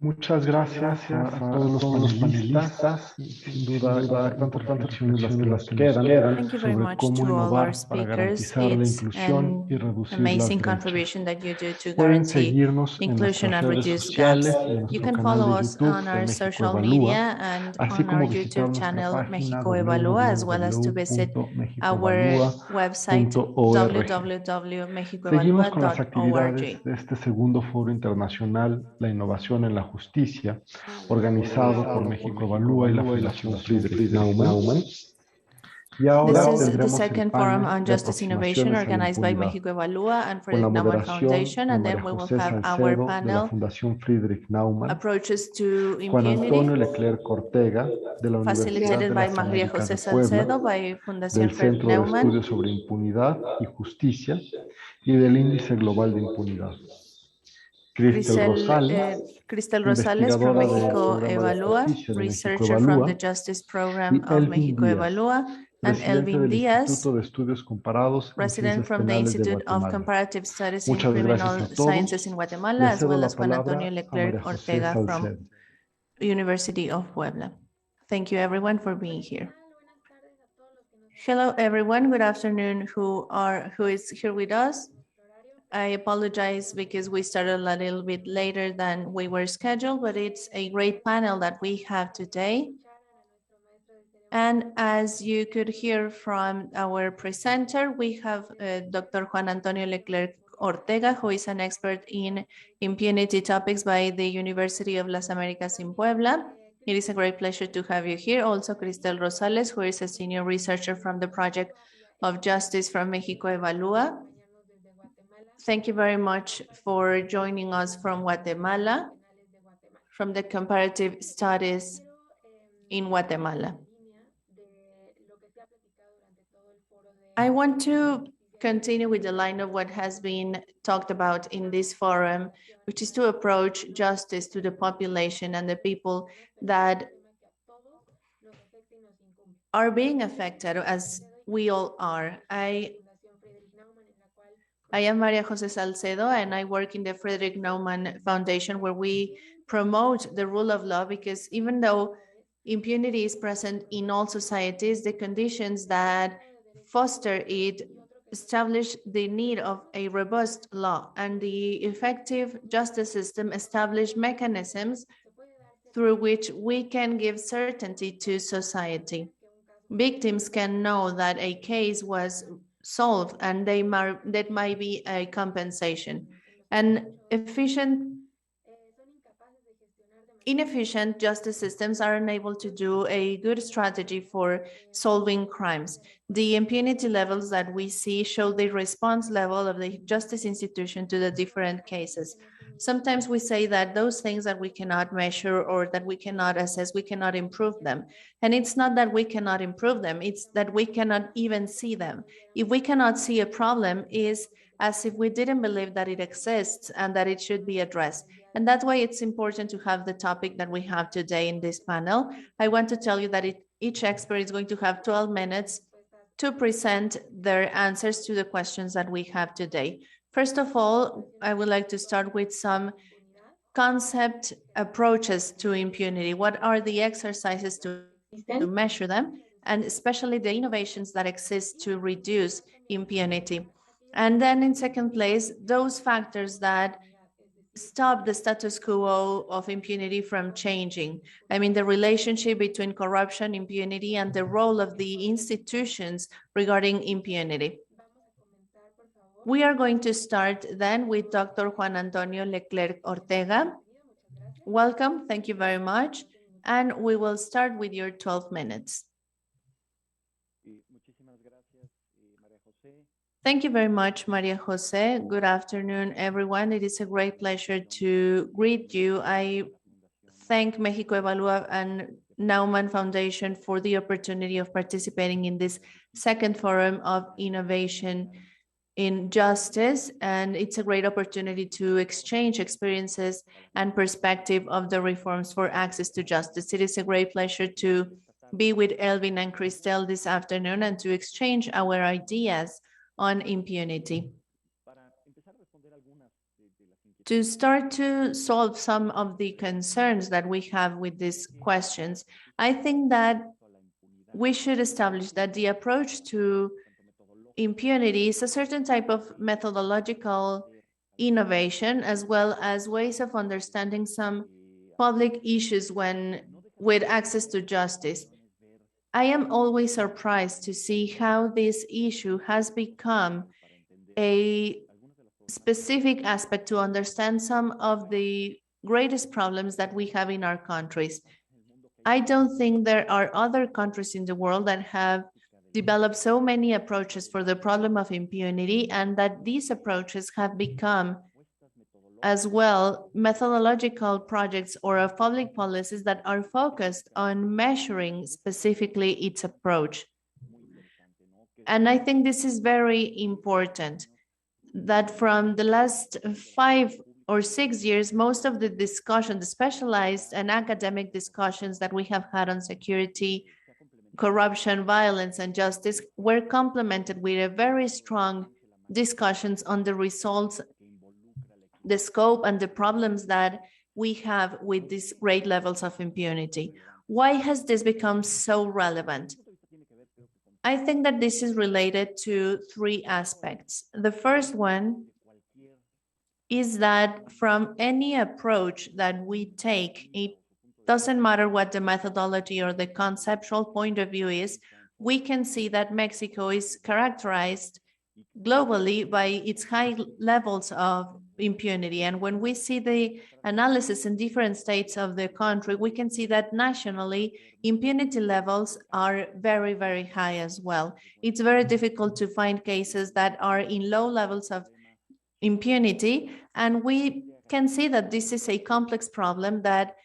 Muchas gracias a todos los panelistas. Sin duda, importantes reflexiones las que nos quedan Thank you very sobre much cómo to all our innovar para speakers. garantizar la It's inclusión y an reducir las amazing brechas. contribution that you do to Pueden guarantee seguirnos en inclusion nuestras and redes reduce gaps. sociales y en You nuestro can canal follow de us YouTube on de our México social Evalúa, media and así on como our visitar YouTube nuestra channel página Mexico Evalúa, as well as to visit our website www.mexicoevalua.org. Seguimos con las actividades www.mexicoevalua.org. de este segundo foro internacional, La innovación en la justicia, organizado por México Evalúa y la Fundación Friedrich Naumann. Y ahora This is the tendremos el second forum panel on de justice innovation aproximaciones a la organized by impunidad, Mexico Evalúa and con la Friedrich Naumann moderación Foundation, de and María then we will José have our Salcedo de la panel Fundación Friedrich Naumann, approaches to Juan impunity, Antonio Leclerc Ortega de la Universidad facilitated de by las María Américas José de Puebla, Salcedo by Fundación del Friedrich Centro de Naumann, Estudios sobre Impunidad y Justicia y del Índice Global de Impunidad. Cristel Cristel Rosales, Rosales from investigadora del Mexico Programa de Evalúa, Justicia de México researcher from the Evalúa, Justice Program y of Elvin Mexico Díaz, Evalúa, and presidente Elvin del Díaz, Instituto de Estudios Comparados en resident Ciencias from the Penales de Institute of Guatemala. Comparative Studies in Muchas gracias Criminal a Sciences todos. in Guatemala, Le as cedo well la as Juan Antonio palabra a María Leclerc José Ortega from Salcedo. University of Puebla. Thank you everyone for being here. Hello everyone, good afternoon who is here with us. I apologize because we started a little bit later than we were scheduled, but it's a great panel that we have today. And as you could hear from our presenter, we have Dr. Juan Antonio Leclerc Ortega, who is an expert in impunity topics by the University of Las Americas in Puebla. It is a great pleasure to have you here. Also, Cristel Rosales, who is a senior researcher from the Project of Justice from Mexico Evalúa. Thank you very much for joining us from Guatemala, from the comparative studies in Guatemala. I want to continue with the line of what has been talked about in this forum, which is to approach justice to the population and the people that are being affected, as we all are. I am Maria Jose Salcedo, and I work in the Friedrich Naumann Foundation, where we promote the rule of law, because even though impunity is present in all societies, the conditions that foster it establish the need of a robust law, and the effective justice system establish mechanisms through which we can give certainty to society. Victims can know that a case was solved and that might be a compensation. And inefficient justice systems are unable to do a good strategy for solving crimes. The impunity levels that we see show the response level of the justice institution to the different cases. Sometimes we say that those things that we cannot measure or that we cannot assess, we cannot improve them. And it's not that we cannot improve them, it's that we cannot even see them. If we cannot see a problem, is as if we didn't believe that it exists and that it should be addressed. And that's why it's important to have the topic that we have today in this panel. I want to tell you that each expert is going to have 12 minutes to present their answers to the questions that we have today. First of all, I would like to start with some concept approaches to impunity. What are the exercises to measure them, and especially the innovations that exist to reduce impunity? And then in second place, those factors that stop the status quo of impunity from changing. I mean, the relationship between corruption, impunity, and the role of the institutions regarding impunity. We are going to start then with Dr. Juan Antonio Leclerc Ortega. Welcome, thank you very much. And we will start with your 12 minutes. Thank you very much, Maria Jose. Good afternoon, everyone. It is a great pleasure to greet you. I thank Mexico Evalúa and Naumann Foundation for the opportunity of participating in this second forum of innovation in justice. And it's a great opportunity to exchange experiences and perspective of the reforms for access to justice. It is a great pleasure to be with Elvin and Cristel this afternoon and to exchange our ideas on impunity. To start to solve some of the concerns that we have with these questions, I think that we should establish that the approach to impunity is a certain type of methodological innovation, as well as ways of understanding some public issues with access to justice. I am always surprised to see how this issue has become a specific aspect to understand some of the greatest problems that we have in our countries. I don't think there are other countries in the world that have developed so many approaches for the problem of impunity, and that these approaches have become as well methodological projects or of public policies that are focused on measuring specifically its approach. And I think this is very important, that from the last 5 or 6 years, most of the discussion, the specialized and academic discussions that we have had on security, corruption, violence, and justice were complemented with a very strong discussions on the results, the scope, and the problems that we have with these great levels of impunity. Why has this become so relevant? I think that this is related to 3 aspects. The first one is that from any approach that we take, it doesn't matter what the methodology or the conceptual point of view is, we can see that Mexico is characterized globally by its high levels of impunity. And when we see the analysis in different states of the country, we can see that nationally, impunity levels are very, very high as well. It's very difficult to find cases that are in low levels of impunity. And we can see that this is a complex problem that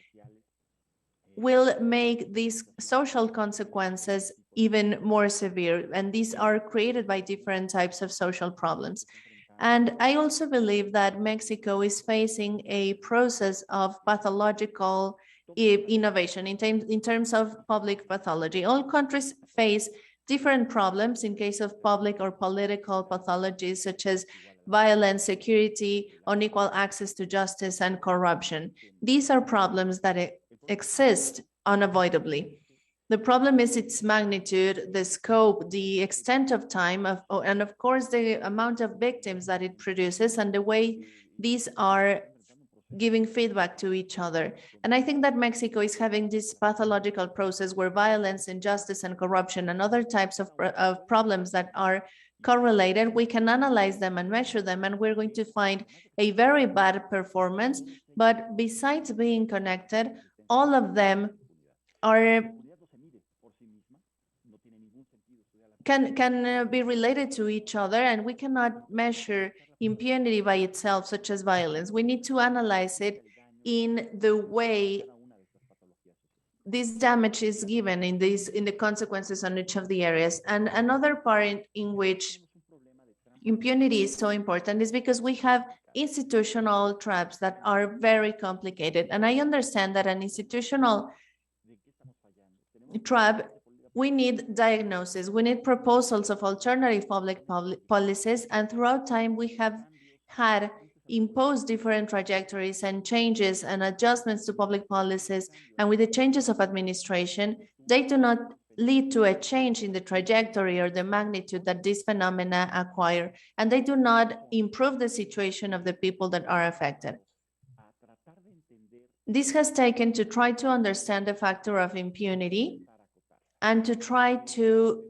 will make these social consequences even more severe. And these are created by different types of social problems. And I also believe that Mexico is facing a process of pathological innovation in terms of public pathology. All countries face different problems in case of public or political pathologies, such as violence, security, unequal access to justice, and corruption. These are problems that exist unavoidably. The problem is its magnitude, the scope, the extent of time, and of course, the amount of victims that it produces and the way these are giving feedback to each other. And I think that Mexico is having this pathological process where violence, injustice, and corruption and other types of problems that are correlated, we can analyze them and measure them, and we're going to find a very bad performance. But besides being connected, all of them are can be related to each other, and we cannot measure impunity by itself, such as violence. We need to analyze it in the way this damage is given in the consequences on each of the areas. And another part in which impunity is so important is because we have institutional traps that are very complicated. And I understand that an institutional trap, we need diagnosis, we need proposals of alternative public policies, and throughout time we have had imposed different trajectories and changes and adjustments to public policies, and with the changes of administration, they do not lead to a change in the trajectory or the magnitude that these phenomena acquire, and they do not improve the situation of the people that are affected. This has taken to try to understand the factor of impunity and to try to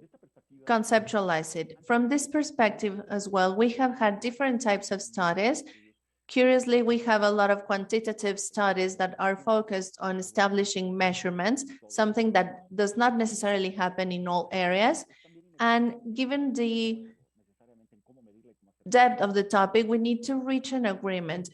conceptualize it. From this perspective as well, we have had different types of studies. Curiously, we have a lot of quantitative studies that are focused on establishing measurements, something that does not necessarily happen in all areas. And given the depth of the topic, we need to reach an agreement.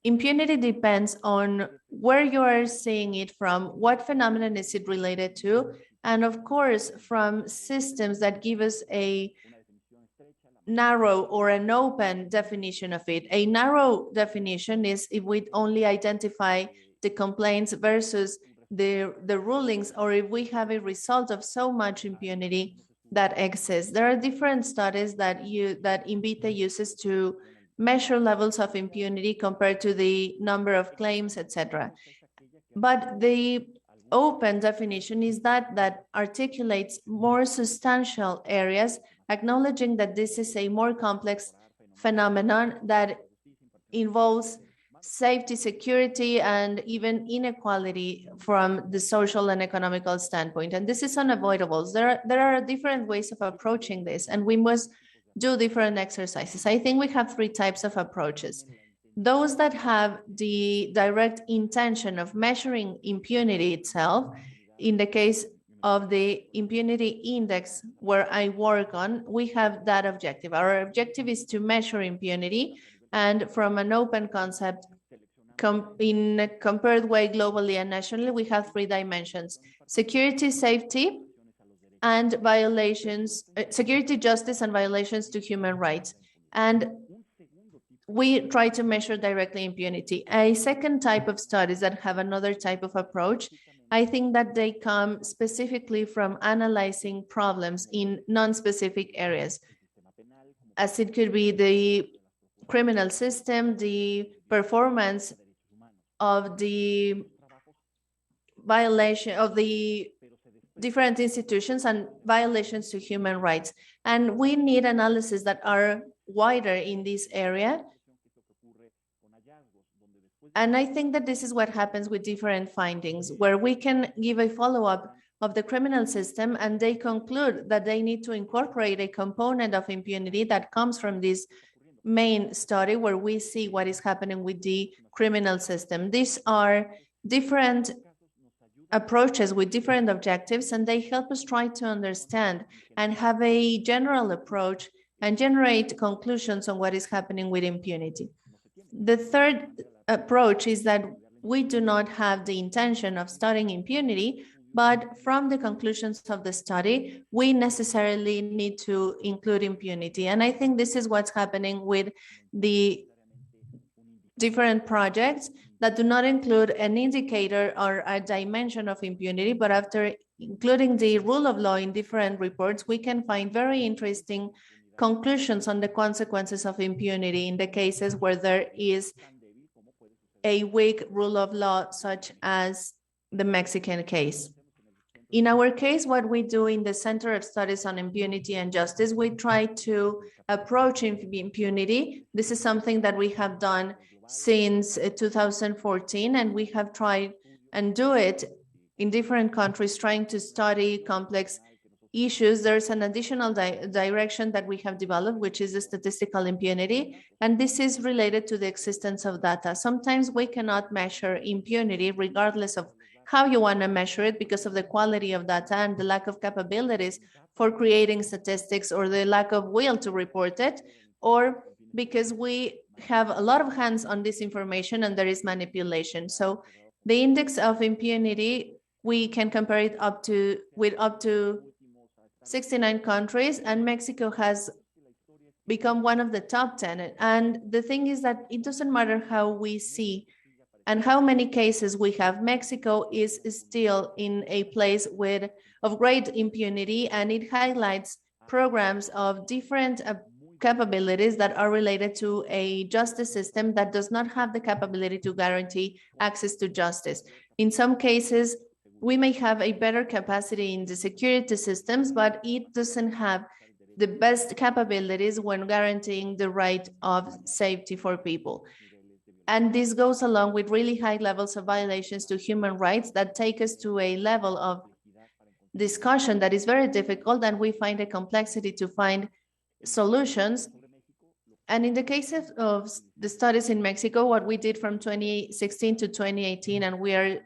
Impunity depends on where you are seeing it from, what phenomenon is it related to, and of course, from systems that give us a narrow or an open definition of it. A narrow definition is if we only identify the complaints versus the rulings, or if we have a result of so much impunity that exists. There are different studies that Invite uses to measure levels of impunity compared to the number of claims, etc. But the open definition is that articulates more substantial areas, acknowledging that this is a more complex phenomenon that involves safety, security, and even inequality from the social and economical standpoint. And this is unavoidable. There are different ways of approaching this, and we must do different exercises. I think we have three types of approaches. Those that have the direct intention of measuring impunity itself. In the case of the impunity index where I work on, we have that objective. Our objective is to measure impunity, and from an open concept, in a compared way globally and nationally, we have three dimensions: security, safety, and violations, security, justice, and violations to human rights. And we try to measure directly impunity. A second type of studies that have another type of approach, I think that they come specifically from analyzing problems in non-specific areas, as it could be the criminal system, the performance of the violation of the different institutions, and violations to human rights. And we need analysis that are wider in this area. And I think that this is what happens with different findings, where we can give a follow-up of the criminal system, and they conclude that they need to incorporate a component of impunity that comes from this main study where we see what is happening with the criminal system. These are different approaches with different objectives, and they help us try to understand and have a general approach and generate conclusions on what is happening with impunity. The third approach is that we do not have the intention of studying impunity, but from the conclusions of the study, we necessarily need to include impunity. And I think this is what's happening with the different projects that do not include an indicator or a dimension of impunity, but after including the rule of law in different reports, we can find very interesting conclusions on the consequences of impunity in the cases where there is a weak rule of law, such as the Mexican case. In our case, what we do in the Center of Studies on Impunity and Justice, we try to approach impunity. This is something that we have done since 2014, and we have tried and do it in different countries, trying to study complex issues. There's an additional direction that we have developed, which is the statistical impunity, and this is related to the existence of data. Sometimes we cannot measure impunity regardless of how you want to measure it because of the quality of data and the lack of capabilities for creating statistics, or the lack of will to report it, or because we have a lot of hands on this information and there is manipulation. So the index of impunity, we can compare it with up to 69 countries, and Mexico has become one of the top 10. And the thing is that it doesn't matter how we see and how many cases we have, Mexico is still in a place of great impunity, and it highlights programs of different capabilities that are related to a justice system that does not have the capability to guarantee access to justice. In some cases, we may have a better capacity in the security systems, but it doesn't have the best capabilities when guaranteeing the right of safety for people. And this goes along with really high levels of violations to human rights that take us to a level of discussion that is very difficult, and we find a complexity to find solutions. And in the case of the studies in Mexico, what we did from 2016 to 2018, and we are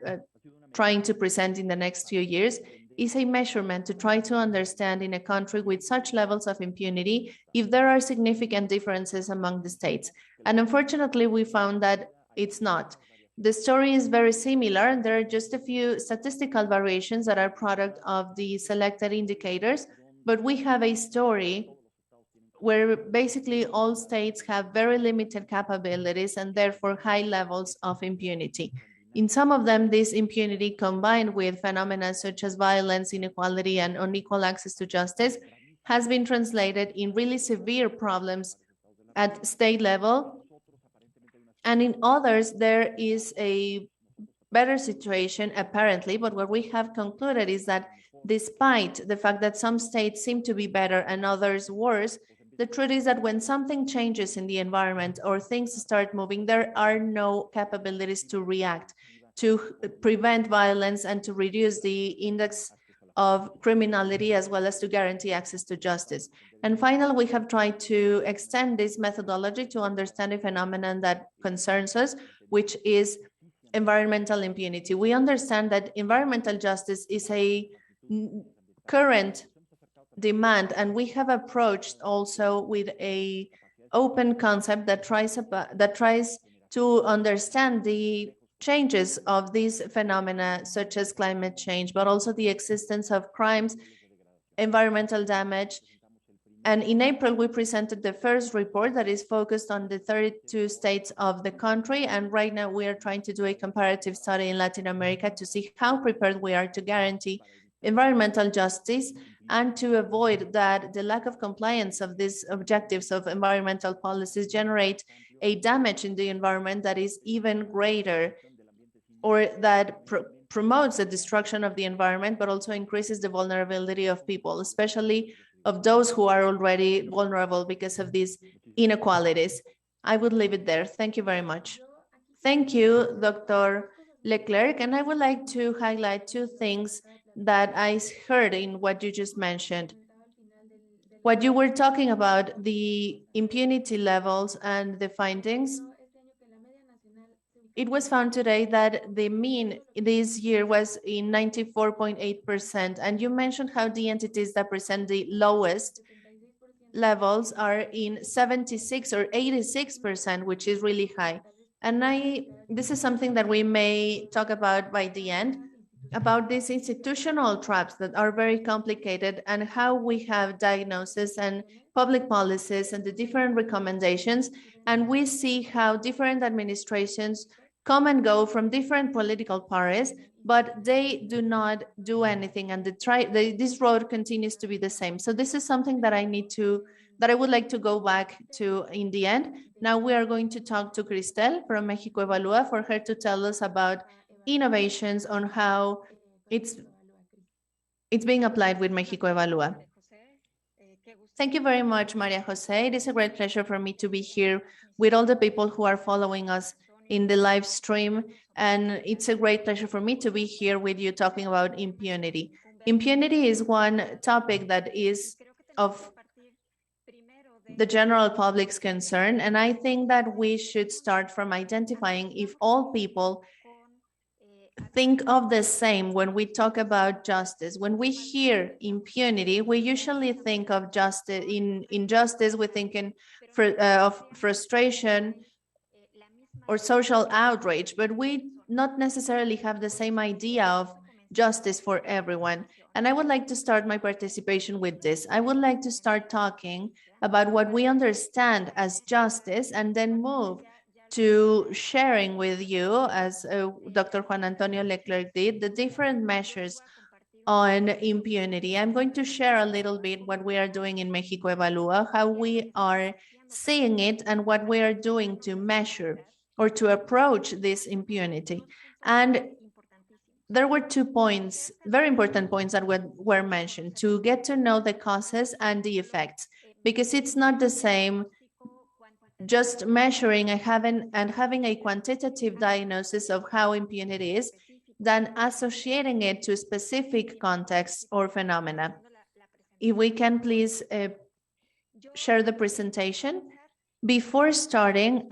trying to present in the next few years, is a measurement to try to understand in a country with such levels of impunity if there are significant differences among the states. And unfortunately, we found that it's not. The story is very similar, and there are just a few statistical variations that are product of the selected indicators, but we have a story where basically all states have very limited capabilities and therefore high levels of impunity. In some of them, this impunity combined with phenomena such as violence, inequality, and unequal access to justice has been translated in really severe problems at state level. And in others, there is a better situation apparently, but what we have concluded is that despite the fact that some states seem to be better and others worse, the truth is that when something changes in the environment or things start moving, there are no capabilities to react, to prevent violence and to reduce the index of criminality, as well as to guarantee access to justice. And finally, we have tried to extend this methodology to understand a phenomenon that concerns us, which is environmental impunity. We understand that environmental justice is a current demand, and we have approached also with a open concept that tries to understand the changes of these phenomena, such as climate change, but also the existence of crimes, environmental damage. And in April, we presented the first report that is focused on the 32 states of the country. And right now we are trying to do a comparative study in Latin America to see how prepared we are to guarantee environmental justice and to avoid that the lack of compliance of these objectives of environmental policies generate a damage in the environment that is even greater, or that promotes the destruction of the environment, but also increases the vulnerability of people, especially of those who are already vulnerable because of these inequalities. I would leave it there. Thank you very much. Thank you, Dr. Leclerc. And I would like to highlight two things that I heard in what you just mentioned. What you were talking about, the impunity levels and the findings. It was found today that the mean this year was in 94.8%. And you mentioned how the entities that present the lowest levels are in 76 or 86%, which is really high. And this is something that we may talk about by the end, about these institutional traps that are very complicated and how we have diagnosis and public policies and the different recommendations. And we see how different administrations come and go from different political parties, but they do not do anything, and this road continues to be the same. So this is something that I would like to go back to in the end. Now we are going to talk to Cristel from Mexico Evalúa for her to tell us about innovations on how it's being applied with Mexico Evalúa. Thank you very much, Maria Jose. It is a great pleasure for me to be here with all the people who are following us in the live stream. And it's a great pleasure for me to be here with you talking about impunity. Impunity is one topic that is of the general public's concern. And I think that we should start from identifying if all people think of the same when we talk about justice. When we hear impunity, we usually think of justice. In justice, we think of frustration or social outrage, but we not necessarily have the same idea of justice for everyone. And I would like to start my participation with this. I would like to start talking about what we understand as justice and then move to sharing with you, as Dr. Juan Antonio Leclerc did, the different measures on impunity. I'm going to share a little bit what we are doing in Mexico Evalúa, how we are seeing it, and what we are doing to measure or to approach this impunity. And there were 2 points, very important points that were mentioned, to get to know the causes and the effects, because it's not the same just measuring and having a quantitative diagnosis of how impunity is than associating it to specific contexts or phenomena. If we can please share the presentation. Before starting,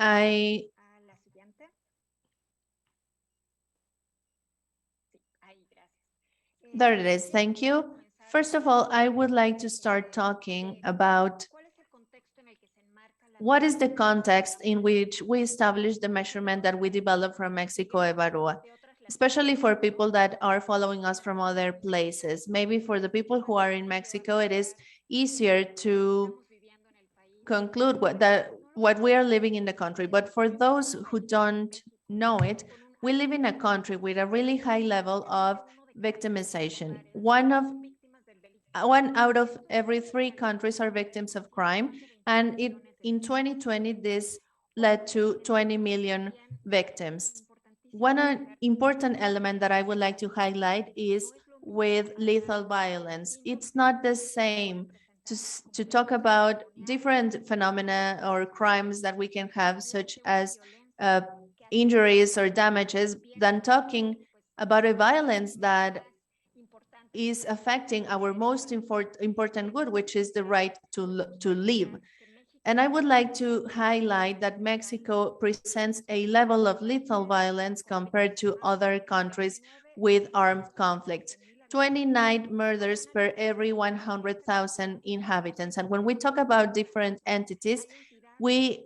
There it is, thank you. First of all, I would like to start talking about what is the context in which we establish the measurement that we developed from Mexico Evalúa, especially for people that are following us from other places. Maybe for the people who are in Mexico, it is easier to conclude what we are living in the country. But for those who don't know it, we live in a country with a really high level of victimization. One out of every 3 countries are victims of crime, and in 2020, this led to 20 million victims. One important element that I would like to highlight is with lethal violence. It's not the same to talk about different phenomena or crimes that we can have, such as injuries or damages, than talking about a violence that is affecting our most important good, which is the right to live. And I would like to highlight that Mexico presents a level of lethal violence compared to other countries with armed conflicts. 29 murders per every 100,000 inhabitants. And when we talk about different entities, we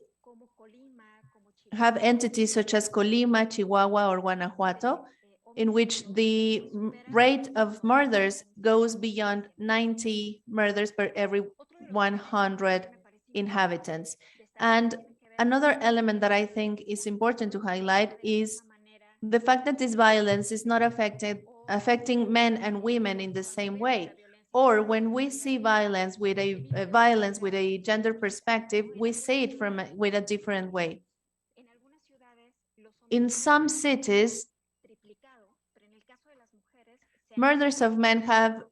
have entities such as Colima, Chihuahua, or Guanajuato, in which the rate of murders goes beyond 90 murders per every 100 inhabitants. And another element that I think is important to highlight is the fact that this violence is not affecting men and women in the same way. Or when we see violence with a gender perspective, we see it with a different way. In some cities, murders of men have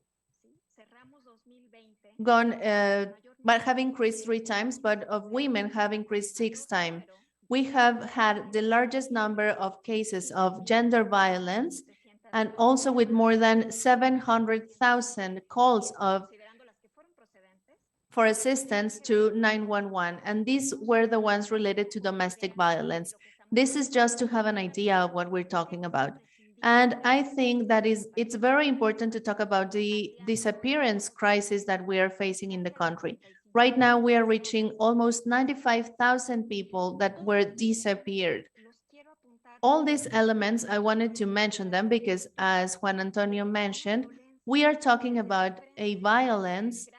increased 3 times, but of women have increased 6 times. We have had the largest number of cases of gender violence, and also with more than 700,000 calls for assistance to 911, and these were the ones related to domestic violence. This is just to have an idea of what we're talking about. And I think that it's very important to talk about the disappearance crisis that we are facing in the country. Right now, we are reaching almost 95,000 people that were disappeared. All these elements, I wanted to mention them because, as Juan Antonio mentioned, we are talking about a violence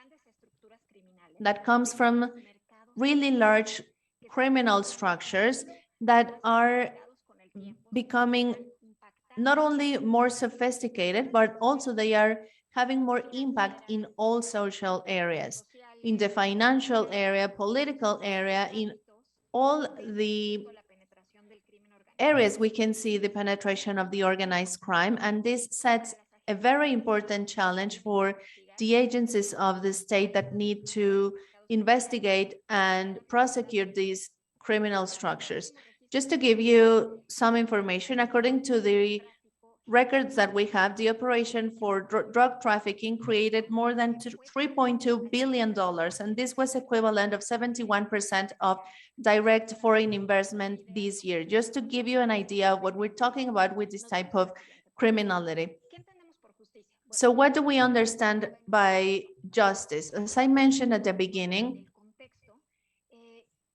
that comes from really large criminal structures that are becoming not only more sophisticated, but also they are having more impact in all social areas, in the financial area, political area, in all the areas we can see the penetration of the organized crime. And this sets a very important challenge for the agencies of the state that need to investigate and prosecute these criminal structures. Just to give you some information, according to the records that we have, the operation for drug trafficking created more than $3.2 billion, and this was equivalent of 71% of direct foreign investment this year, just to give you an idea of what we're talking about with this type of criminality. So what do we understand by justice? As I mentioned at the beginning,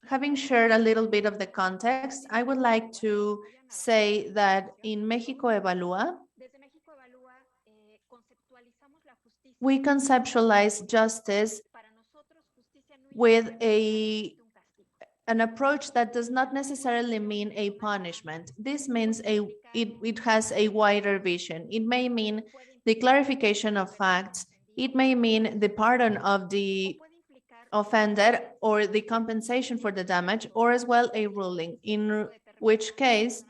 having shared a little bit of the context, I would like to say that in Mexico Evalúa, we conceptualize justice with an approach that does not necessarily mean a punishment. This means it has a wider vision. It may mean the clarification of facts. It may mean the pardon of the offender or the compensation for the damage, or as well a ruling, in which case,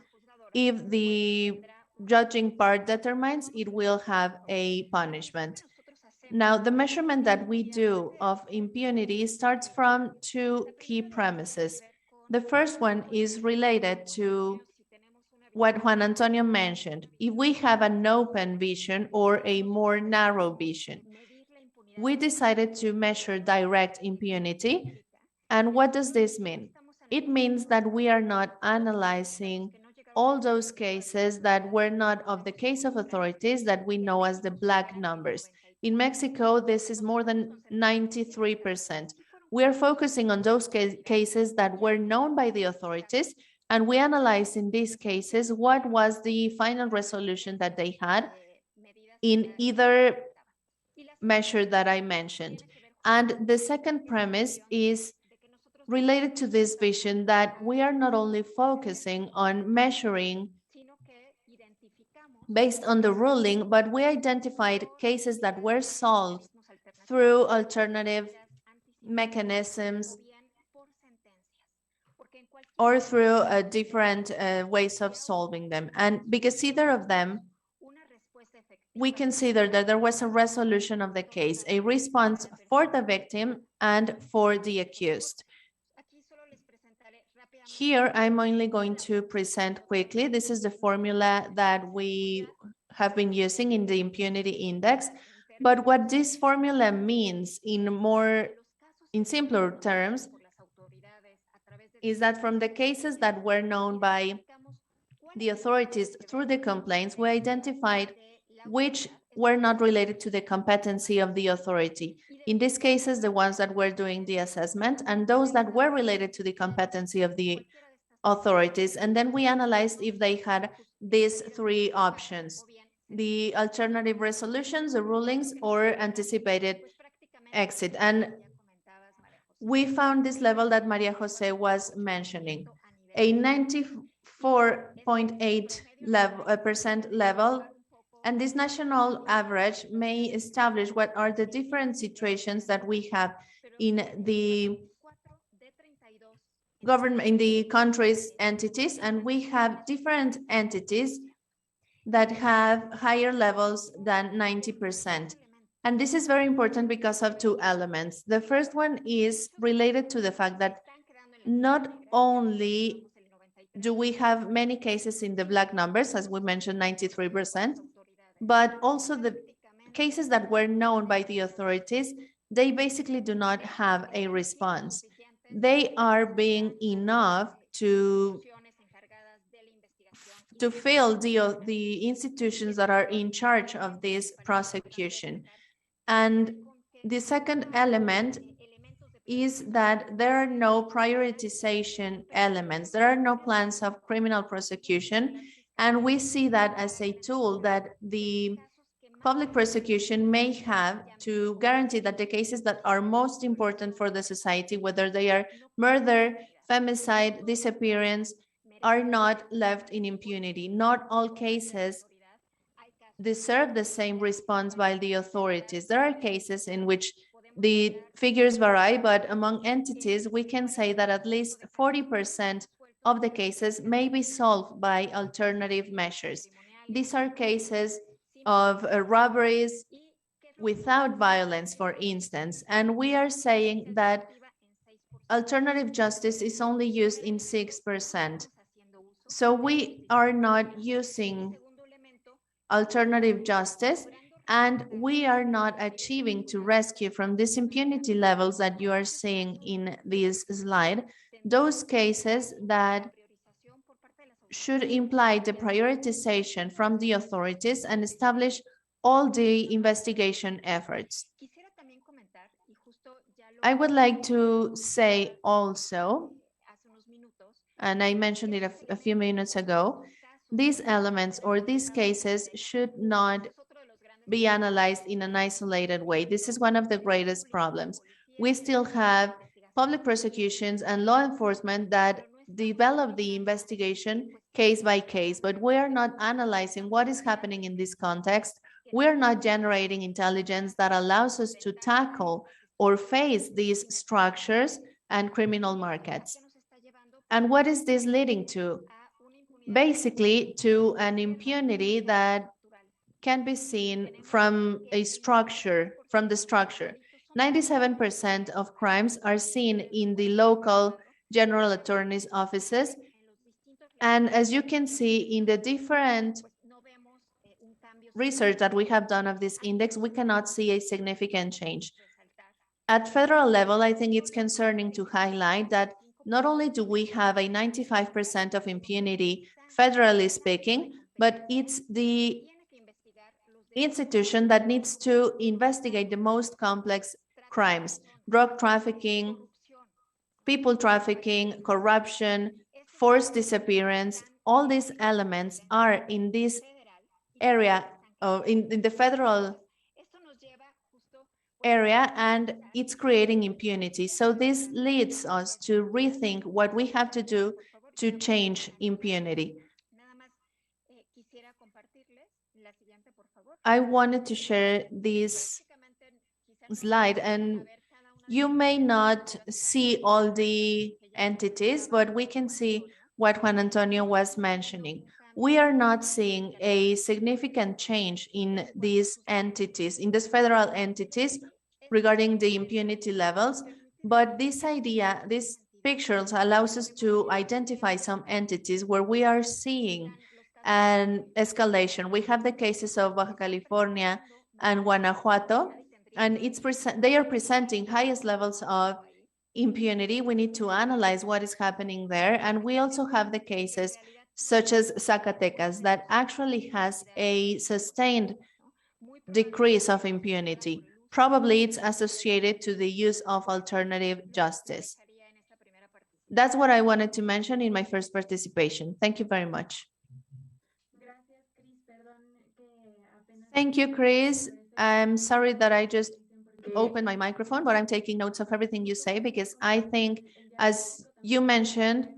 if the judging part determines, it will have a punishment. Now, the measurement that we do of impunity starts from 2 key premises. The first one is related to what Juan Antonio mentioned. If we have an open vision or a more narrow vision, we decided to measure direct impunity. And what does this mean? It means that we are not analyzing all those cases that were not of the case of authorities that we know as the black numbers. In Mexico, this is more than 93%. We are focusing on those cases that were known by the authorities, and we analyze in these cases what was the final resolution that they had in either measure that I mentioned. And the second premise is related to this vision that we are not only focusing on measuring based on the ruling, but we identified cases that were solved through alternative mechanisms or through different ways of solving them. And because either of them, we consider that there was a resolution of the case, a response for the victim and for the accused. Here, I'm only going to present quickly. This is the formula that we have been using in the impunity index. But what this formula means in simpler terms is that from the cases that were known by the authorities through the complaints, we identified which were not related to the competency of the authority. In these cases, the ones that were doing the assessment, and those that were related to the competency of the authorities. And then we analyzed if they had these three options: the alternative resolutions, the rulings, or anticipated exit. And we found this level that Maria Jose was mentioning, a 94.8% level. And this national average may establish what are the different situations that we have in the government, in the country's entities, and we have different entities that have higher levels than 90%. And this is very important because of two elements. The first one is related to the fact that not only do we have many cases in the black numbers, as we mentioned, 93%, but also the cases that were known by the authorities, they basically do not have a response. They are being enough to fill the institutions that are in charge of this prosecution. And the second element is that there are no prioritization elements. There are no plans of criminal prosecution. And we see that as a tool that the public prosecution may have to guarantee that the cases that are most important for the society, whether they are murder, femicide, disappearance, are not left in impunity. Not all cases deserve the same response by the authorities. There are cases in which the figures vary, but among entities, we can say that at least 40% of the cases may be solved by alternative measures. These are cases of robberies without violence, for instance, and we are saying that alternative justice is only used in 6%. So we are not using alternative justice, and we are not achieving to rescue from these impunity levels that you are seeing in this slide, those cases that should imply the prioritization from the authorities and establish all the investigation efforts. I would like to say also, and I mentioned it a few minutes ago, these elements or these cases should not be analyzed in an isolated way. This is one of the greatest problems. We still have public prosecutions and law enforcement that develop the investigation case by case, but we are not analyzing what is happening in this context. We're not generating intelligence that allows us to tackle or face these structures and criminal markets. And what is this leading to? Basically, to an impunity that can be seen from a structure, from the structure. 97% of crimes are seen in the local general attorney's offices. And as you can see in the different research that we have done of this index, we cannot see a significant change. At federal level, I think it's concerning to highlight that not only do we have a 95% of impunity, federally speaking, but it's the institution that needs to investigate the most complex crimes: drug trafficking, people trafficking, corruption, forced disappearance. All these elements are in this area, in the federal area, and it's creating impunity. So this leads us to rethink what we have to do to change impunity. I wanted to share this slide, and you may not see all the entities, but we can see what Juan Antonio was mentioning. We are not seeing a significant change in these entities, in these federal entities regarding the impunity levels, but this idea, these pictures allows us to identify some entities where we are seeing an escalation. We have the cases of Baja California and Guanajuato, and they are presenting highest levels of impunity. We need to analyze what is happening there. And we also have the cases such as Zacatecas that actually has a sustained decrease of impunity. Probably it's associated to the use of alternative justice. That's what I wanted to mention in my first participation. Thank you very much. Thank you, Chris. I'm sorry that I just opened my microphone, but I'm taking notes of everything you say because I think, as you mentioned,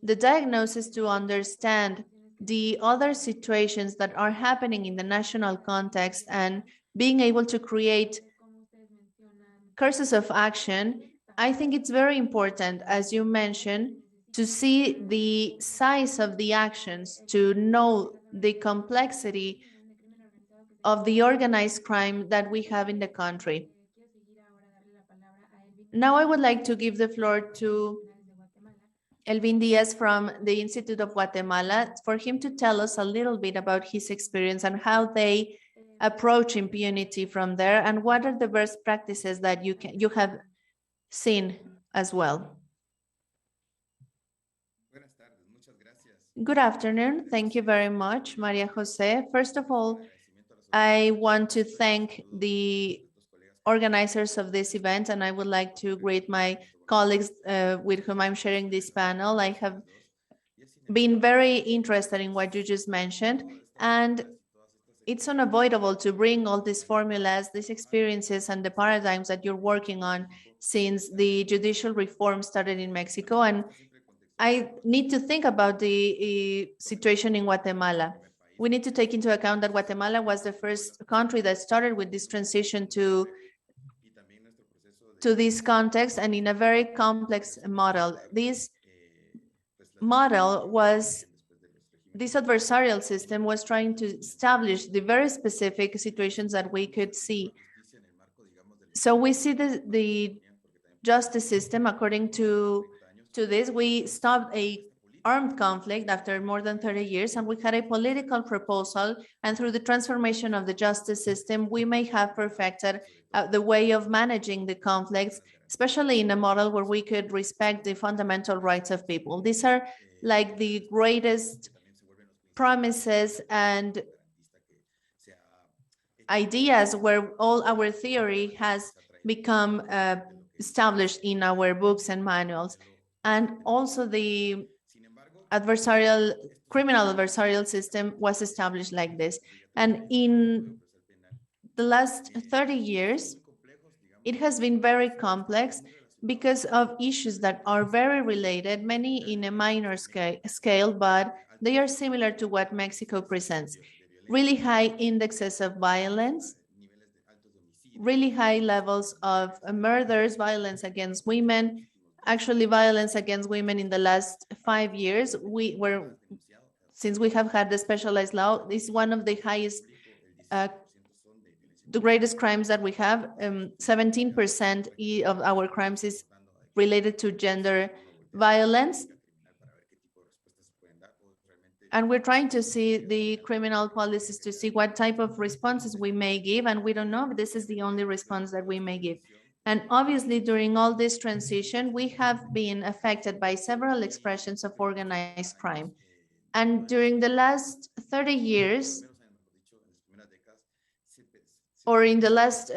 the diagnosis to understand the other situations that are happening in the national context and being able to create courses of action, I think it's very important, as you mentioned, to see the size of the actions, to know the complexity of the organized crime that we have in the country. Now I would like to give the floor to Elvin Diaz from the Institute of Guatemala for him to tell us a little bit about his experience and how they approach impunity from there and what are the best practices that you have seen as well. Good afternoon. Thank you very much, Maria Jose. First of all, I want to thank the organizers of this event, and I would like to greet my colleagues with whom I'm sharing this panel. I have been very interested in what you just mentioned, and it's unavoidable to bring all these formulas, these experiences, and the paradigms that you're working on since the judicial reform started in Mexico. And I need to think about the situation in Guatemala. We need to take into account that Guatemala was the first country that started with this transition to this context and in a very complex model. This model was, this adversarial system was trying to establish the very specific situations that we could see. So we see the justice system according to this. We stopped a armed conflict after more than 30 years, and we had a political proposal, and through the transformation of the justice system, we may have perfected the way of managing the conflicts, especially in a model where we could respect the fundamental rights of people. These are like the greatest promises and ideas where all our theory has become established in our books and manuals. And also the criminal adversarial system was established like this. And in the last 30 years, it has been very complex because of issues that are very related, many in a minor scale, but they are similar to what Mexico presents. Really high indexes of violence, really high levels of murders, violence against women. Actually, violence against women in the last 5 years, since we have had the specialized law, is one of the highest, the greatest crimes that we have. 17% of our crimes is related to gender violence. And we're trying to see the criminal policies to see what type of responses we may give. And we don't know if this is the only response that we may give. And obviously, during all this transition, we have been affected by several expressions of organized crime. And during the last 30 years, or in the last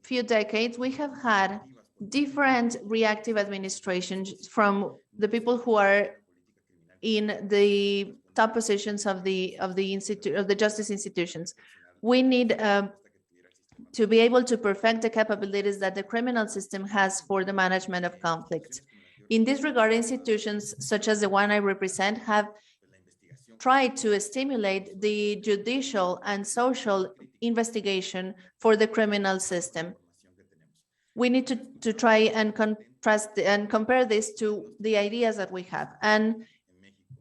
few decades, we have had different reactive administrations from the people who are in the top positions of the justice institutions. We need to be able to perfect the capabilities that the criminal system has for the management of conflicts. In this regard, institutions such as the one I represent have tried to stimulate the judicial and social investigation for the criminal system. we need to try and contrast and compare this to the ideas that we have. And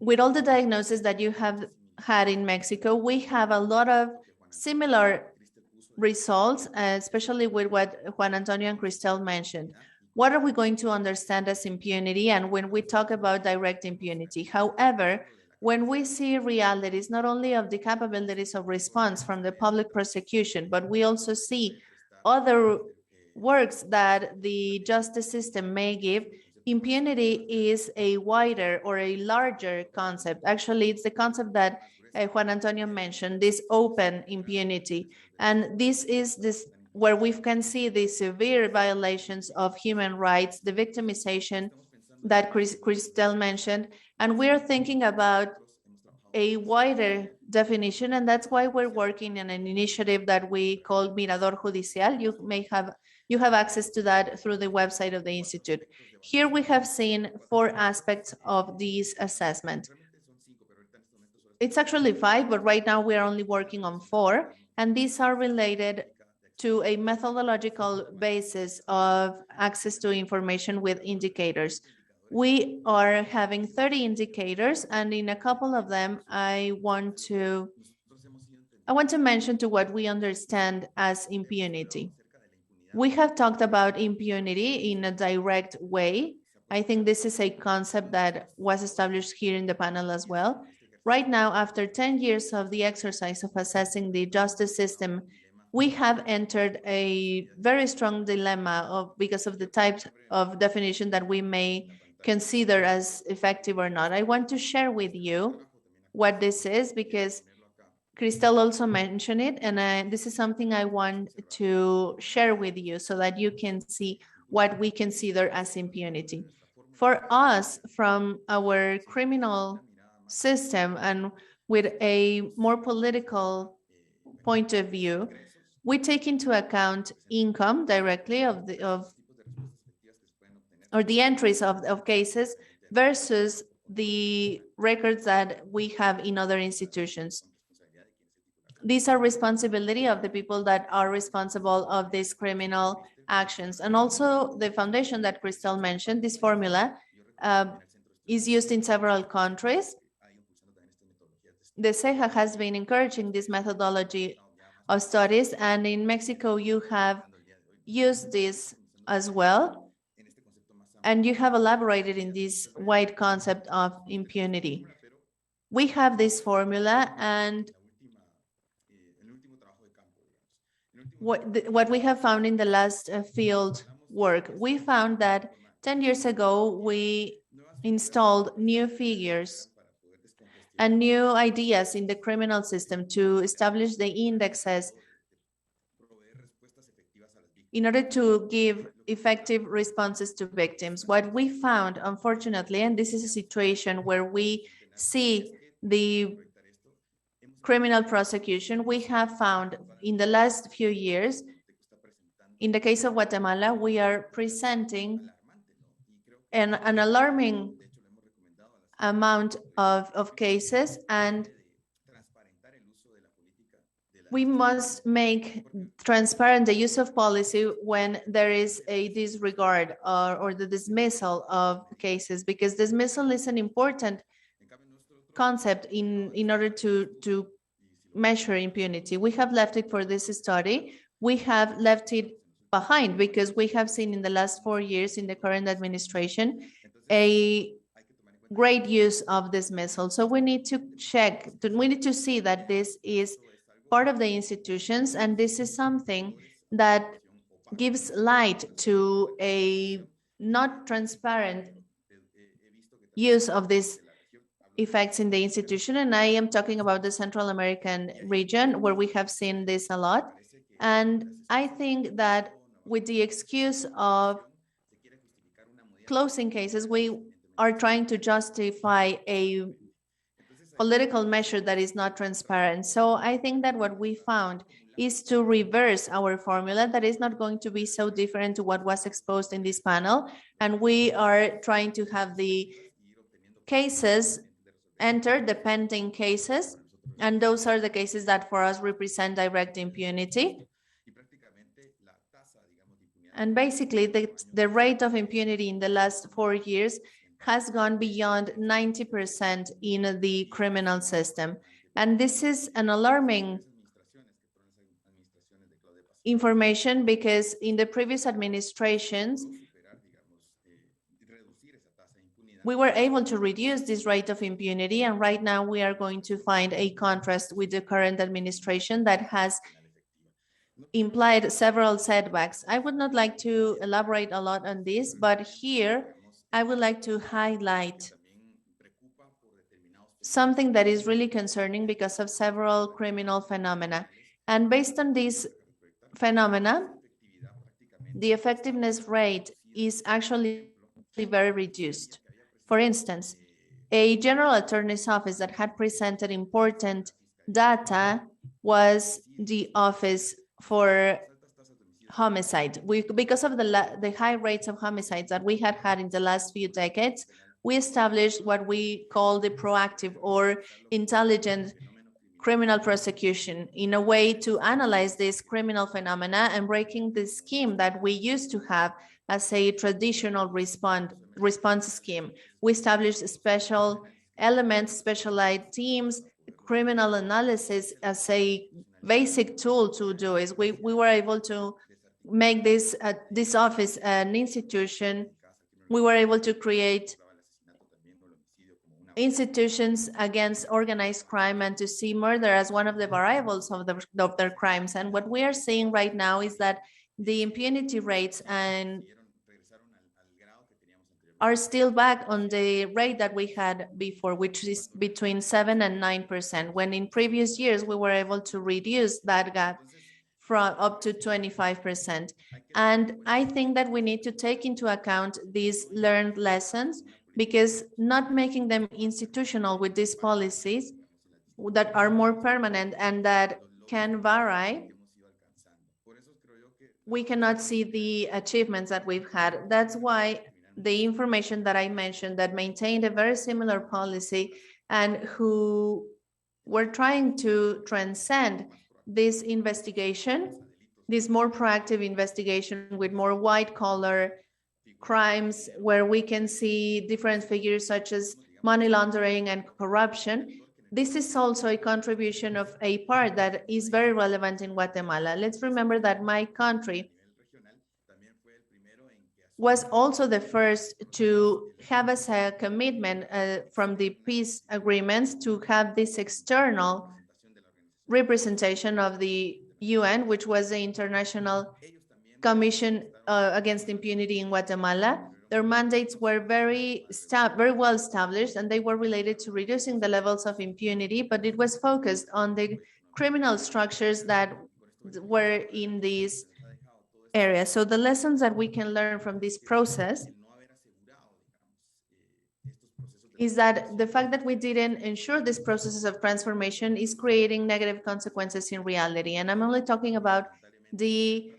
with all the diagnoses that you have had in Mexico, we have a lot of similar results, especially with what Juan Antonio and Cristel mentioned. What are we going to understand as impunity? And when we talk about direct impunity, however, when we see realities, not only of the capabilities of response from the public prosecution, but we also see other works that the justice system may give, impunity is a wider or a larger concept. Actually, it's the concept that Juan Antonio mentioned, this open impunity. And this is where we can see the severe violations of human rights, the victimization that Cristel mentioned. And we're thinking about a wider definition, and that's why we're working on an initiative that we call Mirador Judicial. You have access to that through the website of the Institute. Here we have seen 4 aspects of this assessment. It's actually 5, but right now we're only working on 4, and these are related to a methodological basis of access to information with indicators. We are having 30 indicators, and in a couple of them, I want to mention to what we understand as impunity. We have talked about impunity in a direct way. I think this is a concept that was established here in the panel as well. Right now, after 10 years of the exercise of assessing the justice system, we have entered a very strong dilemma because of the type of definition that we may consider as effective or not. I want to share with you what this is because Cristel also mentioned it, and this is something I want to share with you so that you can see what we consider as impunity. For us, from our criminal system and with a more political point of view, we take into account income directly or the entries of cases versus the records that we have in other institutions. These are responsibility of the people that are responsible of these criminal actions. And also the foundation that Cristel mentioned, this formula is used in several countries. The CEJA has been encouraging this methodology of studies, and in Mexico, you have used this as well. And you have elaborated in this wide concept of impunity. We have this formula, and what we have found in the last field work, we found that 10 years ago, we installed new figures and new ideas in the criminal system to establish the indexes in order to give effective responses to victims. What we found, unfortunately, and this is a situation where we see the criminal prosecution, we have found in the last few years, in the case of Guatemala, we are presenting an alarming amount of cases, and we must make transparent the use of policy when there is a disregard or the dismissal of cases, because dismissal is an important concept in order to measure impunity. We have left it for this study. We have left it behind because we have seen in the last 4 years in the current administration a great use of dismissal. So we need to check, we need to see that this is part of the institutions, and this is something that gives light to a not transparent use of these effects in the institution. And I am talking about the Central American region where we have seen this a lot. And I think that with the excuse of closing cases, we are trying to justify a political measure that is not transparent. So I think that what we found is to reverse our formula that is not going to be so different to what was exposed in this panel. And we are trying to have the cases enter, the pending cases, and those are the cases that for us represent direct impunity. And basically, the rate of impunity in the last 4 years has gone beyond 90% in the criminal system. And this is an alarming information because in the previous administrations, we were able to reduce this rate of impunity, and right now we are going to find a contrast with the current administration that has implied several setbacks. I would not like to elaborate a lot on this, but here I would like to highlight something that is really concerning because of several criminal phenomena. And based on these phenomena, the effectiveness rate is actually very reduced. For instance, a general attorney's office that had presented important data was the Office for Homicide. Because of the high rates of homicides that we had in the last few decades, we established what we call the proactive or intelligent criminal prosecution in a way to analyze this criminal phenomena and breaking the scheme that we used to have as a traditional response scheme. We established special elements, specialized teams, criminal analysis as a basic tool to do is we were able to make this office an institution. We were able to create institutions against organized crime and to see murder as one of the variables of their crimes. And what we are seeing right now is that the impunity rates are still back on the rate that we had before, which is between 7 and 9%, when in previous years we were able to reduce that gap from up to 25%. And I think that we need to take into account these learned lessons, because not making them institutional with these policies that are more permanent and that can vary, we cannot see the achievements that we've had. That's why the information that I mentioned that maintained a very similar policy and who were trying to transcend this investigation, this more proactive investigation with more white-collar crimes where we can see different figures such as money laundering and corruption. This is also a contribution of a part that is very relevant in Guatemala. Let's remember that my country was also the first to have as a commitment from the peace agreements to have this external representation of the UN, which was the International Commission Against Impunity in Guatemala. Their mandates were very well established, and they were related to reducing the levels of impunity, but it was focused on the criminal structures that were in these areas. So the lessons that we can learn from this process is that the fact that we didn't ensure these processes of transformation is creating negative consequences in reality. And I'm only talking about the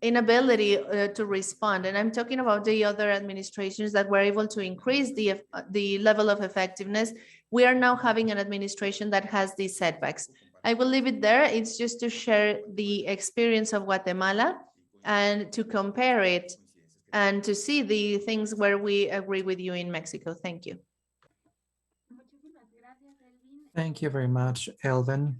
inability to respond. And I'm talking about the other administrations that were able to increase the level of effectiveness. We are now having an administration that has these setbacks. I will leave it there. It's just to share the experience of Guatemala and to compare it and to see the things where we agree with you in Mexico. Thank you. Thank you very much, Elvin.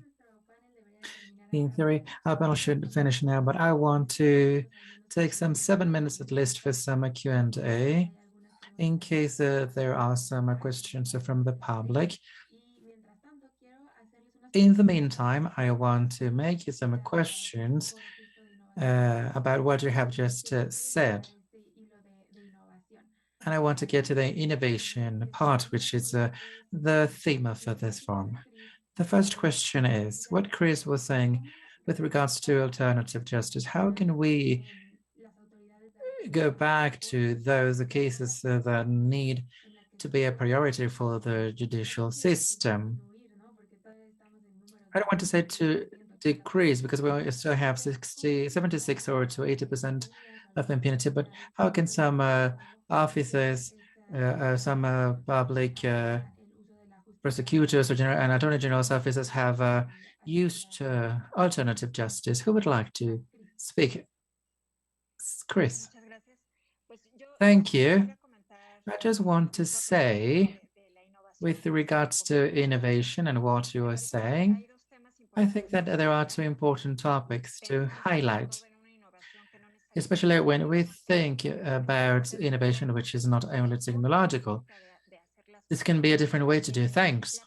In theory, our panel should finish now, but I want to take some 7 minutes at least for some Q&A in case there are some questions from the public. In the meantime, I want to make you some questions about what you have just said. And I want to get to the innovation part, which is the theme of this forum. The first question is, what Chris was saying with regards to alternative justice, how can we go back to those cases that need to be a priority for the judicial system? I don't want to say to decrease, because we still have 76 or to 80% of impunity, but how can some officers, some public prosecutors or and attorney general's offices have used alternative justice? Who would like to speak? Chris. Thank you. I just want to say, with regards to innovation and what you were saying, I think that there are two important topics to highlight, especially when we think about innovation, which is not only technological. This can be a different way to do things.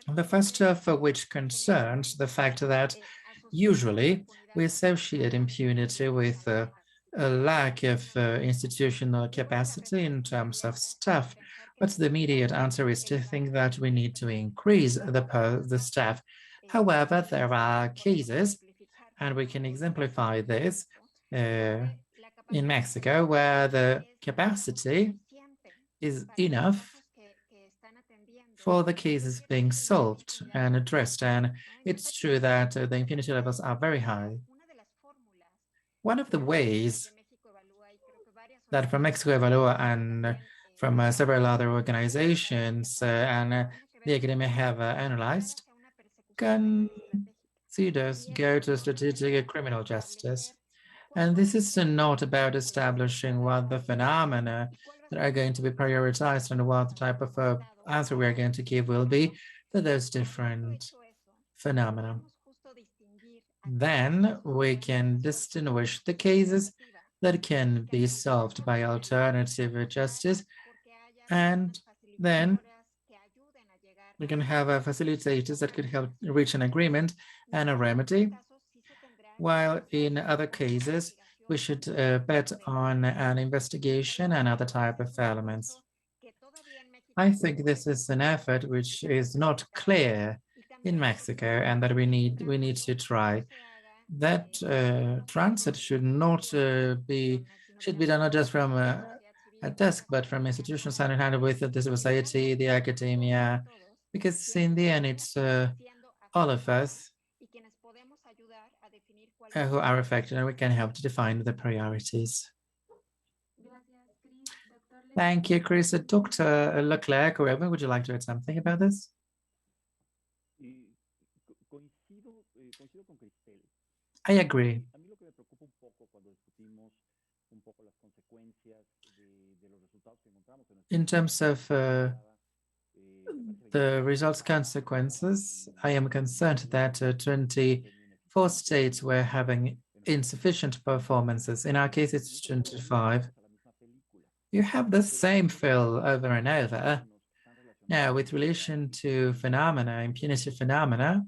The first of which concerns the fact that usually we associate impunity with a lack of institutional capacity in terms of staff. But the immediate answer is to think that we need to increase the staff. However, there are cases, and we can exemplify this in Mexico, where the capacity is enough for the cases being solved and addressed. And it's true that the impunity levels are very high. One of the ways that from Mexico Evalúa and from several other organizations and the academia have analyzed considers go to strategic criminal justice. And this is not about establishing what the phenomena that are going to be prioritized and what the type of answer we are going to give will be to those different phenomena. Then we can distinguish the cases that can be solved by alternative justice, and then we can have facilitators that could help reach an agreement and a remedy, while in other cases, we should bet on an investigation and other type of elements. I think this is an effort which is not clear in Mexico and that we need to try. That transit should be done not just from a desk, but from institutions hand in hand with the society, the academia, because in the end, it's all of us who are affected, and we can help to define the priorities. Thank you, Chris. Dr. Leclerc, or Evan, would you like to add something about this? I agree. In terms of the results consequences, I am concerned that 24 states were having insufficient performances. In our case, it's 25. You have the same fill over and over. Now, with relation to phenomena, impunity phenomena,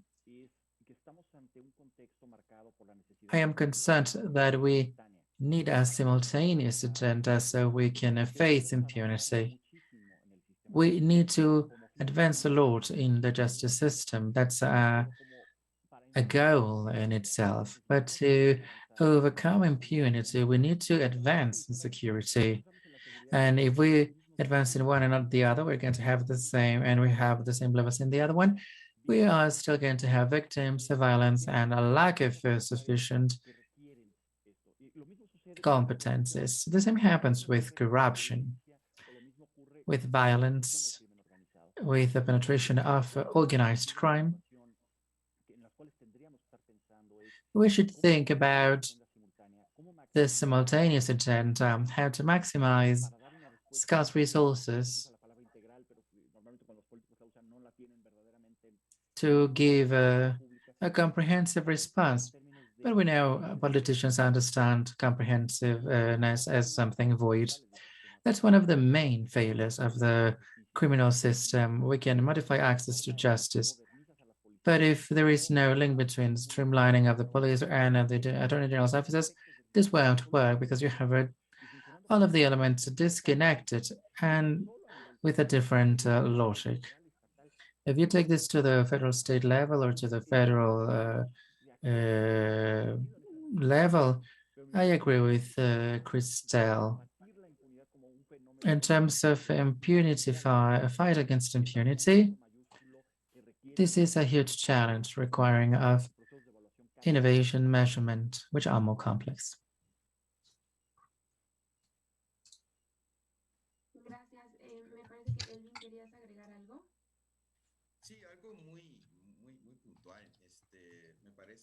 I am concerned that we need a simultaneous agenda so we can face impunity. We need to advance a lot in the justice system. That's a goal in itself. But to overcome impunity, we need to advance in security. And if we advance in one and not the other, we're going to have the same, and we have the same levels in the other one, we are still going to have victims of violence and a lack of sufficient competencies. The same happens with corruption, with violence, with the penetration of organized crime. We should think about the simultaneous agenda, how to maximize scarce resources to give a comprehensive response. But we know politicians understand comprehensiveness as something void. That's one of the main failures of the criminal system. We can modify access to justice, but if there is no link between streamlining of the police and the Attorney General's offices, this won't work because you have all of the elements disconnected and with a different logic. If you take this to the federal state level or to the federal level, I agree with Christelle. In terms of impunity, fight against impunity, this is a huge challenge requiring of innovation measurement, which are more complex.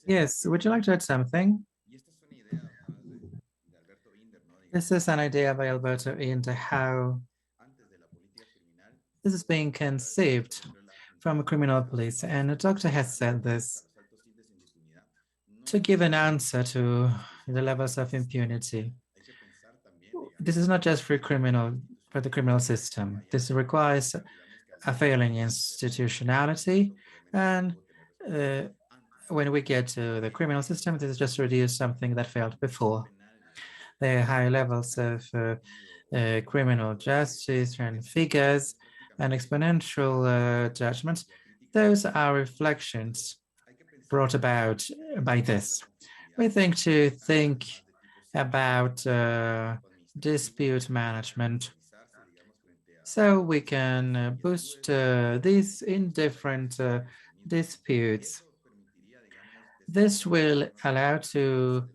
Yes, would you like to add something? This is an idea by Alberto into how this is being conceived from a criminal police. And the doctor has said this to give an answer to the levels of impunity. This is not just for the criminal system. This requires a failing institutionality. And when we get to the criminal system, this is just to reduce something that failed before. The high levels of criminal justice and figures and exponential judgments, those are reflections brought about by this. We think about dispute management so we can boost these indifferent disputes. This will allow to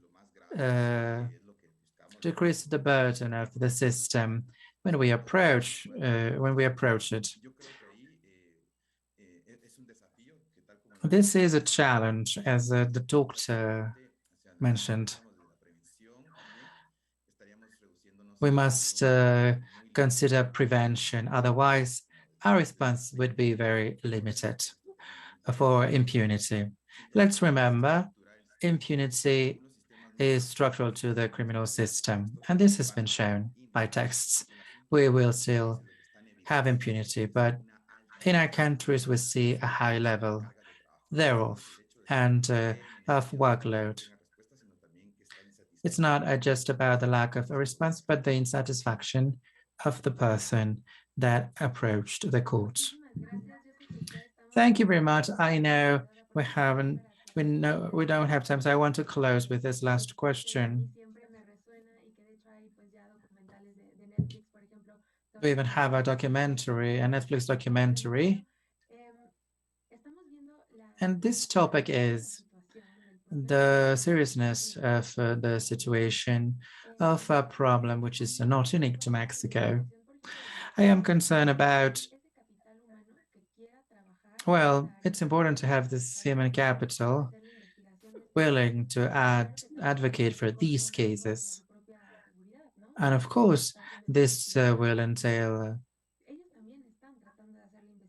decrease the burden of the system when we approach it. This is a challenge, as the doctor mentioned. We must consider prevention, otherwise our response would be very limited for impunity. Let's remember, impunity is structural to the criminal system, and this has been shown by texts. We will still have impunity, but in our countries we see a high level thereof and of workload. It's not just about the lack of a response, but the insatisfaction of the person that approached the court. Thank you very much. I know we don't have time, so I want to close with this last question. We even have a documentary, a Netflix documentary. And this topic is the seriousness of the situation of a problem which is not unique to Mexico. I am concerned about, well, it's important to have this human capital willing to advocate for these cases. And of course, this will entail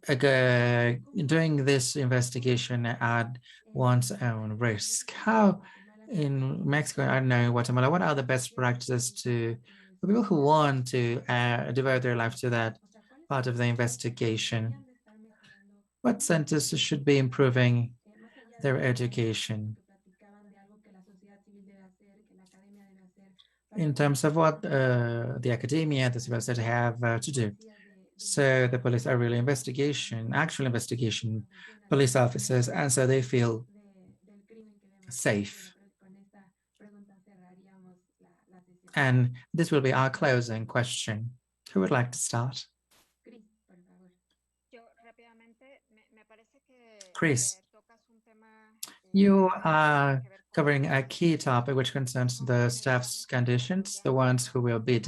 doing this investigation at one's own risk. How in Mexico, I don't know, Guatemala, what are the best practices for people who want to devote their life to that part of the investigation? What centers should be improving their education in terms of what the academia, the civil society have to do? So the police are really actual investigation police officers, and so they feel safe. And this will be our closing question. Who would like to start? Chris, you are covering a key topic which concerns the staff's conditions, the ones who will be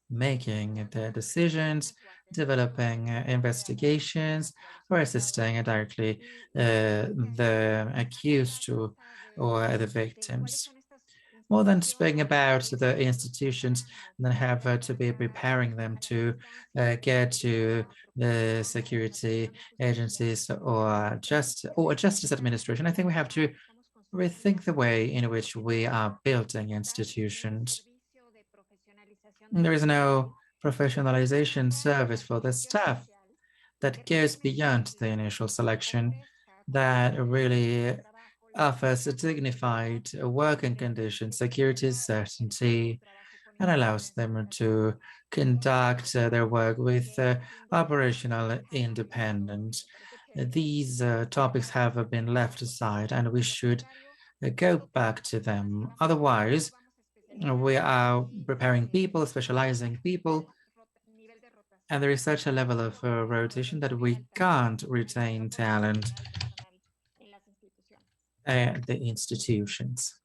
making the decisions, developing investigations, or assisting directly the accused or the victims. More than speaking about the institutions, then have to be preparing them to get to the security agencies or justice administration. I think we have to rethink the way in which we are building institutions. There is no professionalization service for the staff that goes beyond the initial selection, that really offers a dignified working conditions, security, certainty, and allows them to conduct their work with operational independence. These topics have been left aside, and we should go back to them. Otherwise, we are preparing people, specializing people, and there is such a level of rotation that we can't retain talent at the institutions.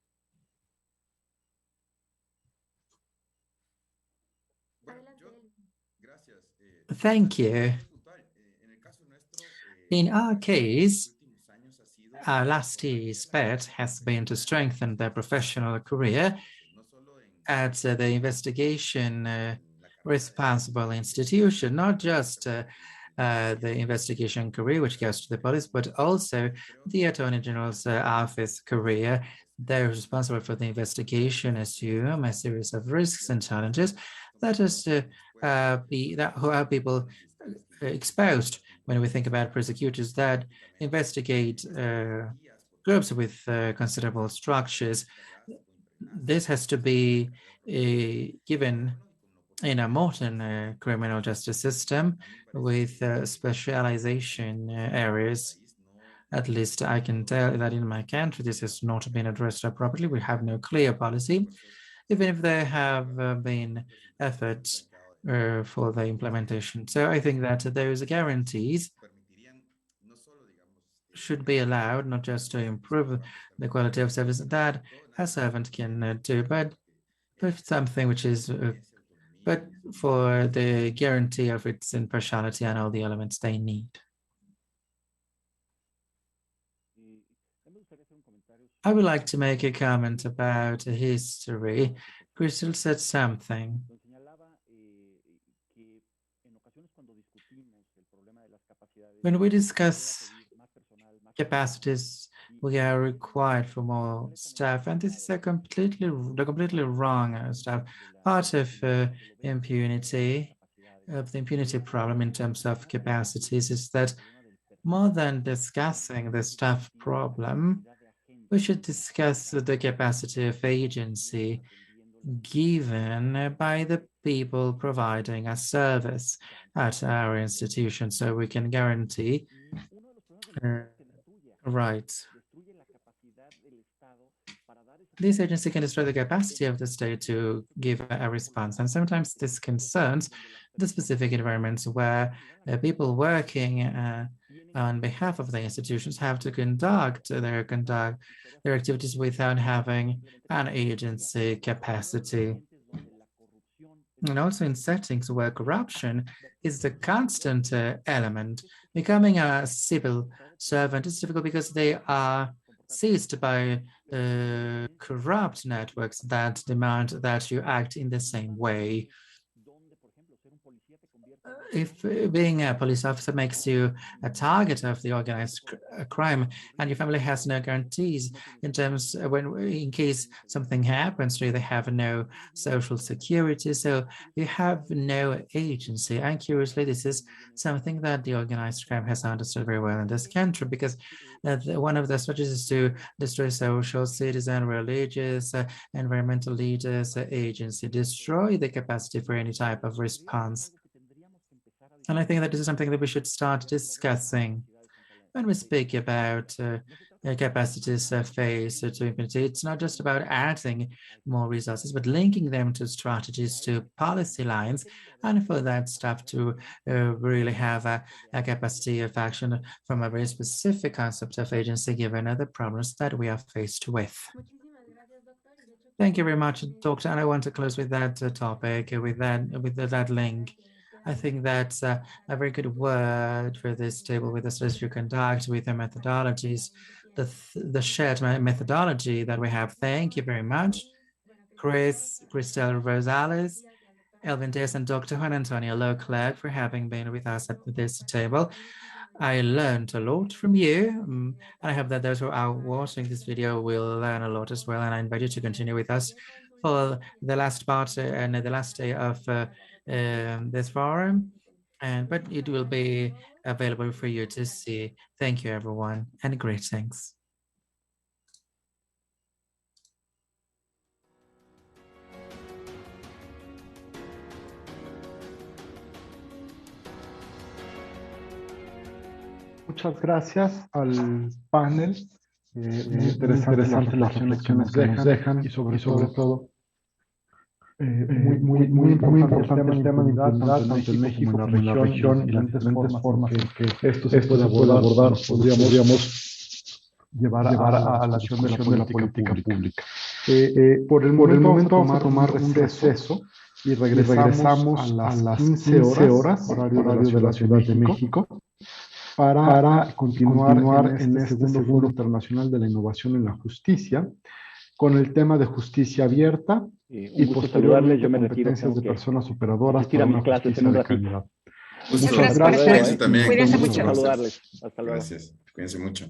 Thank you. In our case, our last year's bet has been to strengthen their professional career, at the investigation responsible institution, not just the investigation career, which goes to the police, but also the Attorney General's office career. They're responsible for the investigation, assume a series of risks and challenges that is to who have people exposed when we think about prosecutors that investigate groups with considerable structures. This has to be given in a modern criminal justice system with specialization areas. At least I can tell that in my country, this has not been addressed properly. We have no clear policy, even if there have been efforts for the implementation. So I think that those guarantees should be allowed, not just to improve the quality of service that a servant can do, but something which is but for the guarantee of its impartiality and all the elements they need. I would like to make a comment about history. Crystal said something. When we discuss capacities, we are required for more staff, and this is a completely wrong stuff. Part of impunity, of the impunity problem in terms of capacities, is that more than discussing the staff problem, we should discuss the capacity of agency given by the people providing a service at our institution, so we can guarantee rights. This agency can destroy the capacity of the state to give a response, and sometimes this concerns the specific environments where people working on behalf of the institutions have to conduct their activities without having an agency capacity. And also in settings where corruption is the constant element, becoming a civil servant is difficult because they are seized by corrupt networks that demand that you act in the same way. If being a police officer makes you a target of the organized crime and your family has no guarantees in terms in case something happens to you, they have no social security, so you have no agency. And curiously, this is something that the organized crime has understood very well in this country, because one of the strategies is to destroy social, citizen, religious, environmental leaders, agency, destroy the capacity for any type of response. And I think that this is something that we should start discussing when we speak about capacities faced to impunity. It's not just about adding more resources, but linking them to strategies, to policy lines, and for that stuff to really have a capacity of action from a very specific concept of agency, given the problems that we are faced with. Thank you very much, Doctor. And I want to close with that topic, with that link. I think that's a very good word for this table, with the studies you conduct, with the methodologies, the shared methodology that we have. Thank you very much, Cristel Rosales, Elvin Diaz, and Dr. Juan Antonio Leclerc for having been with us at this table. I learned a lot from you, and I hope that those who are watching this video will learn a lot as well, and I invite you to continue with us for the last part and the last day of this forum, but it will be available for you to see. Thank you, everyone, and greetings. Muchas gracias al panel. Muy interesante las reflexiones que nos dejan y sobre todo muy importante el tema de impunidad, tanto en México como en la región, y las diferentes formas en que esto se puede abordar, podríamos llevar a la acción de la política pública. Por el momento vamos a tomar un receso y regresamos a las 15 horas, horario de la Ciudad de México, para continuar en este segundo Foro Internacional de la Innovación en la Justicia, con el tema de justicia abierta y posteriormente competencias de personas operadoras para una justicia de calidad. Muchas gracias. Cuídense también. mucho. Hasta luego. Gracias. Cuídense mucho.